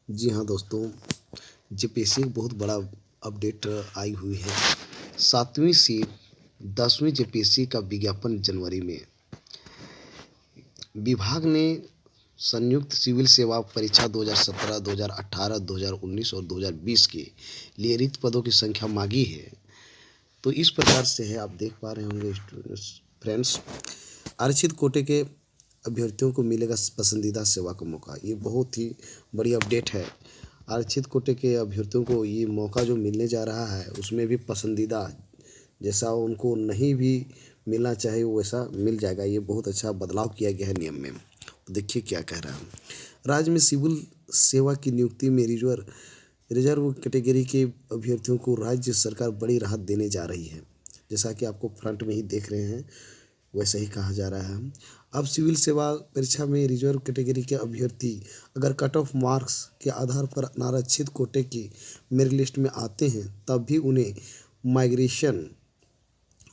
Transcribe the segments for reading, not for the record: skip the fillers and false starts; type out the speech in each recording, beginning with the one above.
जी हाँ दोस्तों, जेपीएससी एक बहुत बड़ा अपडेट आई हुई है। 7वीं से 10वीं जेपीएससी का विज्ञापन जनवरी में। विभाग ने संयुक्त सिविल सेवा परीक्षा 2017, 2018, 2019 और 2020 के लिए रिक्त पदों की संख्या मांगी है। तो इस प्रकार से है, आप देख पा रहे होंगे फ्रेंड्स। आरक्षित कोटे के अभ्यर्थियों को मिलेगा पसंदीदा सेवा का मौका। ये बहुत ही बड़ी अपडेट है। आरक्षित कोटे के अभ्यर्थियों को ये मौका जो मिलने जा रहा है उसमें भी पसंदीदा, जैसा उनको नहीं भी मिलना चाहिए वैसा मिल जाएगा। ये बहुत अच्छा बदलाव किया गया है नियम में। तो देखिए क्या कह रहा है। राज्य में सिविल सेवा की नियुक्ति में रिजर्व कैटेगरी के अभ्यर्थियों को राज्य सरकार बड़ी राहत देने जा रही है। जैसा कि आपको फ्रंट में ही देख रहे हैं वैसा ही कहा जा रहा है। अब सिविल सेवा परीक्षा में रिजर्व कैटेगरी के अभ्यर्थी अगर कट ऑफ मार्क्स के आधार पर अनारक्षित कोटे की मेरिट लिस्ट में आते हैं तब भी उन्हें माइग्रेशन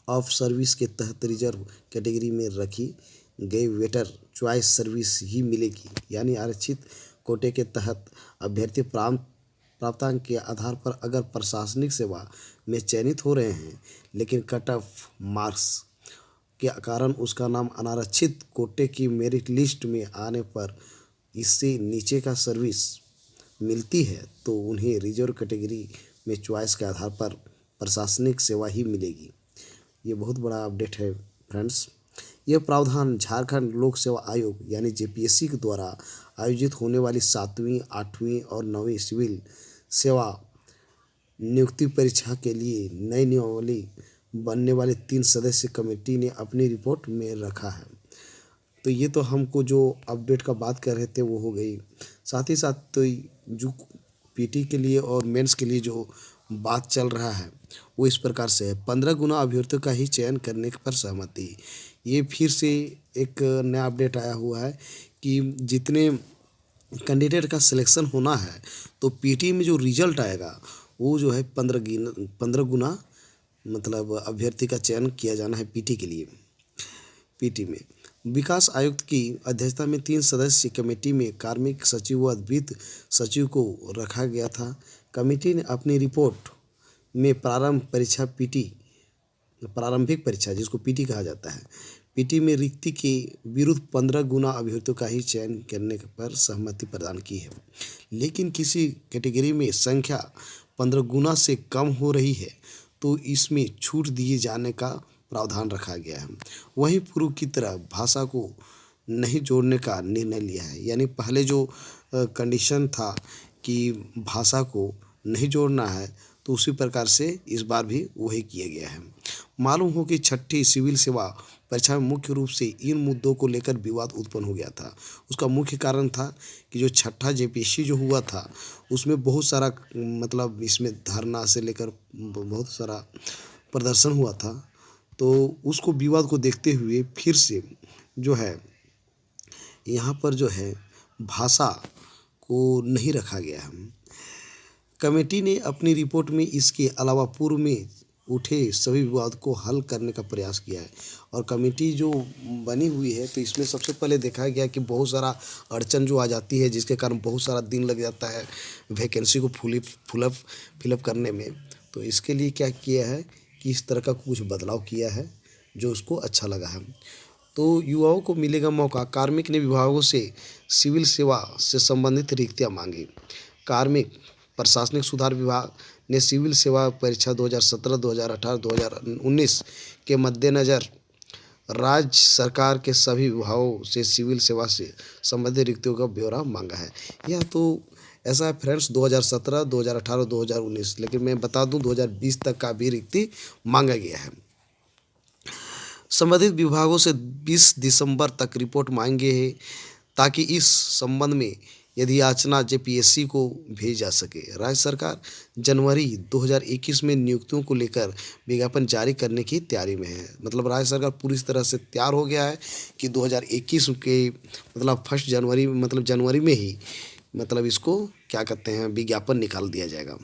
ऑफ सर्विस के तहत रिजर्व कैटेगरी में रखी गई वेटर चॉइस सर्विस ही मिलेगी। यानी आरक्षित कोटे के तहत अभ्यर्थी प्राप्तांक के आधार पर अगर प्रशासनिक सेवा में चयनित हो रहे हैं लेकिन कट ऑफ मार्क्स के कारण उसका नाम अनारक्षित कोटे की मेरिट लिस्ट में आने पर इससे नीचे का सर्विस मिलती है तो उन्हें रिजर्व कैटेगरी में चॉइस के आधार पर प्रशासनिक सेवा ही मिलेगी। ये बहुत बड़ा अपडेट है फ्रेंड्स। यह प्रावधान झारखंड लोक सेवा आयोग यानी जेपीएससी के द्वारा आयोजित होने वाली 7वीं, 8वीं और 9वीं सिविल सेवा नियुक्ति परीक्षा के लिए नई नियमावली बनने वाली 3 सदस्यीय कमेटी ने अपनी रिपोर्ट में रखा है। तो ये तो हमको जो अपडेट का बात कर रहे थे वो हो गई। साथ ही साथ तो जो पीटी के लिए और मेंस के लिए जो बात चल रहा है वो इस प्रकार से है। 15 गुना अभ्यर्थियों का ही चयन करने पर सहमति। ये फिर से एक नया अपडेट आया हुआ है कि जितने कैंडिडेट का सिलेक्शन होना है तो पीटी में जो रिजल्ट आएगा वो जो है 15 गुना मतलब अभ्यर्थी का चयन किया जाना है पीटी के लिए। पीटी में विकास आयुक्त की अध्यक्षता में 3 सदस्यीय कमेटी में कार्मिक सचिव व वित्त सचिव को रखा गया था। कमेटी ने अपनी रिपोर्ट में प्रारंभिक परीक्षा जिसको पीटी कहा जाता है, पीटी में रिक्ति के विरुद्ध 15 गुना अभ्यर्थियों का ही चयन करने पर सहमति प्रदान की है। लेकिन किसी कैटेगरी में संख्या 15 गुना से कम हो रही है तो इसमें छूट दिए जाने का प्रावधान रखा गया है। वहीं पूर्व की तरह भाषा को नहीं जोड़ने का निर्णय लिया है। यानी पहले जो कंडीशन था कि भाषा को नहीं जोड़ना है तो उसी प्रकार से इस बार भी वही किया गया है। मालूम हो कि 6ठी सिविल सेवा परीक्षा में मुख्य रूप से इन मुद्दों को लेकर विवाद उत्पन्न हो गया था। उसका मुख्य कारण था कि जो 6ठा जेपीएससी जो हुआ था उसमें बहुत सारा मतलब इसमें धरना से लेकर बहुत सारा प्रदर्शन हुआ था। तो उसको विवाद को देखते हुए फिर से जो है यहाँ पर जो है भाषा को नहीं रखा गया है। कमेटी ने अपनी रिपोर्ट में इसके अलावा पूर्व में उठे सभी विवाद को हल करने का प्रयास किया है। और कमेटी जो बनी हुई है तो इसमें सबसे पहले देखा गया कि बहुत सारा अड़चन जो आ जाती है जिसके कारण बहुत सारा दिन लग जाता है वैकेंसी को फिलअप करने में। तो इसके लिए क्या किया है कि इस तरह का कुछ बदलाव किया है जो उसको अच्छा लगा है। तो युवाओं को मिलेगा मौका। कार्मिक ने विभागों से सिविल सेवा से संबंधित रिक्तियाँ मांगी। कार्मिक प्रशासनिक सुधार विभाग ने सिविल सेवा परीक्षा 2017, 2018, 2019 के मद्देनज़र राज्य सरकार के सभी विभागों से सिविल सेवा से संबंधित रिक्तियों का ब्यौरा मांगा है। यह तो ऐसा है फ्रेंड्स 2017, 2018, 2019, लेकिन मैं बता दूं 2020 तक का भी रिक्ति मांगा गया है। संबंधित विभागों से 20 दिसंबर तक रिपोर्ट मांगे हैं ताकि इस संबंध में यदि याचना जेपीएससी को भेज जा सके। राज्य सरकार जनवरी 2021 में नियुक्तियों को लेकर विज्ञापन जारी करने की तैयारी में है। मतलब राज्य सरकार पूरी तरह से तैयार हो गया है कि 2021 के मतलब 1 जनवरी मतलब जनवरी में ही मतलब इसको क्या कहते हैं विज्ञापन निकाल दिया जाएगा,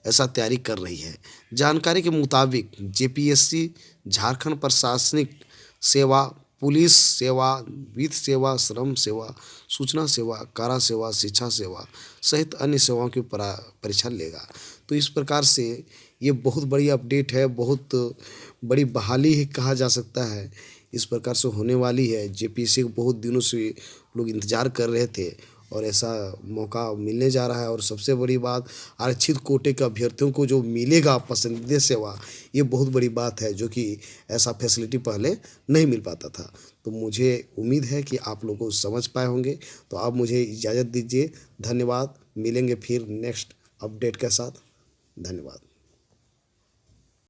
ऐसा तैयारी कर रही है। जानकारी के मुताबिक जेपीएससी झारखंड प्रशासनिक सेवा पुलिस सेवा, वित्त सेवा, श्रम सेवा, सूचना सेवा, कारा सेवा, शिक्षा सेवा सहित अन्य सेवाओं की परीक्षा लेगा। तो इस प्रकार से ये बहुत बड़ी अपडेट है, बहुत बड़ी बहाली ही कहा जा सकता है। इस प्रकार से होने वाली है। जेपीएससी को बहुत दिनों से लोग इंतज़ार कर रहे थे और ऐसा मौका मिलने जा रहा है। और सबसे बड़ी बात, आरक्षित कोटे के अभ्यर्थियों को जो मिलेगा पसंदीदा सेवा, ये बहुत बड़ी बात है, जो कि ऐसा फैसिलिटी पहले नहीं मिल पाता था। तो मुझे उम्मीद है कि आप लोगों को समझ पाए होंगे। तो आप मुझे इजाज़त दीजिए। धन्यवाद। मिलेंगे फिर नेक्स्ट अपडेट के साथ। धन्यवाद।